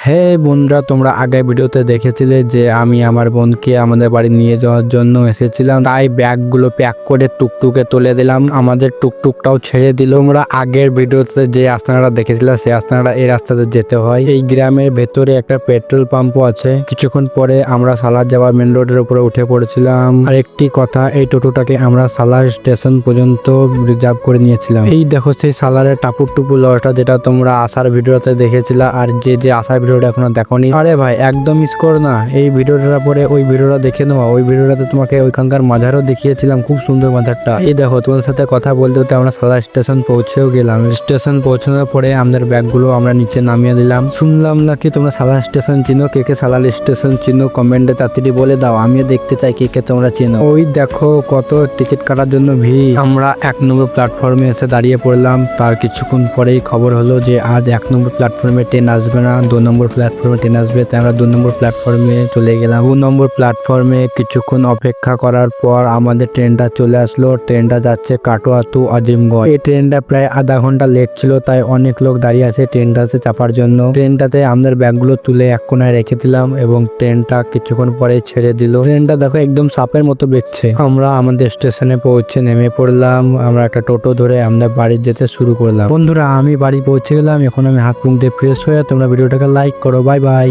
হ্যাঁ বন্ধুরা, তোমরা আগের ভিডিওতে দেখেছিলে যে আমি আমার বোনকে আমাদের বাড়ি নিয়ে যাওয়ার জন্য এসেছিলাম। তাই ব্যাগগুলো প্যাক করে টুকটুকে তুলে দিলাম, আমাদের টুকটুকটাও ছেড়ে দিল। তোমরা আগের ভিডিওতে যে রাস্তাটা দেখেছিলে সেই রাস্তাটা এই রাস্তাতে যেতে হয়। এই গ্রামের ভেতরে একটা পেট্রোল পাম্পও আছে। কিছুক্ষণ পরে আমরা সালার যাওয়ার মেন রোডের উপরে উঠে পড়েছিলাম। আর একটি কথা, এই টোটোটাকে আমরা সালার স্টেশন পর্যন্ত রিজার্ভ করে নিয়েছিলাম। এই দেখো সেই সালারের টাপুর টুপু লজটা, যেটা তোমরা আসার ভিডিওতে দেখেছিলা। আর যে আসার ভিডিওটা এখনো দেখোনি, আরে ভাই একদম মিস করো না, এই ভিডিওটার পরে ওই ভিডিওটা দেখে নেওয়া। ওই ভিডিওটাতে তোমাকে ওইখানকার মাজারও দেখিয়েছিলাম, খুব সুন্দর মাজারটা। এই দেখো তোমাদের সাথে কথা বলতে বলতে আমরা সালার স্টেশন পৌঁছেও গেলাম। স্টেশন পৌঁছানোর পরে আমাদের ব্যাগগুলো আমরা নিচে নামিয়ে দিলাম। শুনলাম নাকি তোমরা সালার স্টেশন চিনো। কে কে সালার স্টেশন চিনো কমেন্টে তাড়াতাড়ি বলে দাও, আমিও দেখতে চাই কে কে তোমরা চিনো। ওই দেখো কত টিকিট কাটার জন্য ভিড়। আমরা 1 নম্বর প্ল্যাটফর্মে এসে দাঁড়িয়ে পড়লাম। তার কিছুক্ষণ পরেই খবর হলো যে আজ 1 নম্বর প্ল্যাটফর্মে ট্রেন আসবে না, 2 নম্বর প্ল্যাটফর্মে ট্রেন আসবে। তাই আমরা 2 নম্বর প্ল্যাটফর্মে চলে গেলাম। 2 নম্বর প্ল্যাটফর্মে কিছুক্ষণ অপেক্ষা করার পর আমাদের ট্রেনটা চলে আসলো। ট্রেনটা যাচ্ছে কাটোয়া টু আজিমগঞ্জ। এই ট্রেনটা প্রায় আধা ঘন্টা লেট ছিল, তাই অনেক লোক দাঁড়িয়ে আছে ট্রেনটাতে চাপার জন্য। ট্রেনটাতে আমাদের ব্যাগগুলো তুলে এক কোনায় রেখে দিলাম এবং ট্রেনটা কিছুক্ষণ পরে ছেড়ে দিল। ট্রেনটা দেখো একদম সাপের মতো বেচছে। আমরা আমাদের স্টেশনে পৌঁছে নেমে পড়লাম। আমরা একটা টোটো ধরে আমরা বাড়ি যেতে শুরু করলাম। বন্ধুরা, আমি বাড়ি পৌঁছে গেলাম। এখন আমি হাত মুখ দিয়ে ফ্রেশ হয়ে, তোমরা ভিডিওটাকে লাইক করো। Bye bye.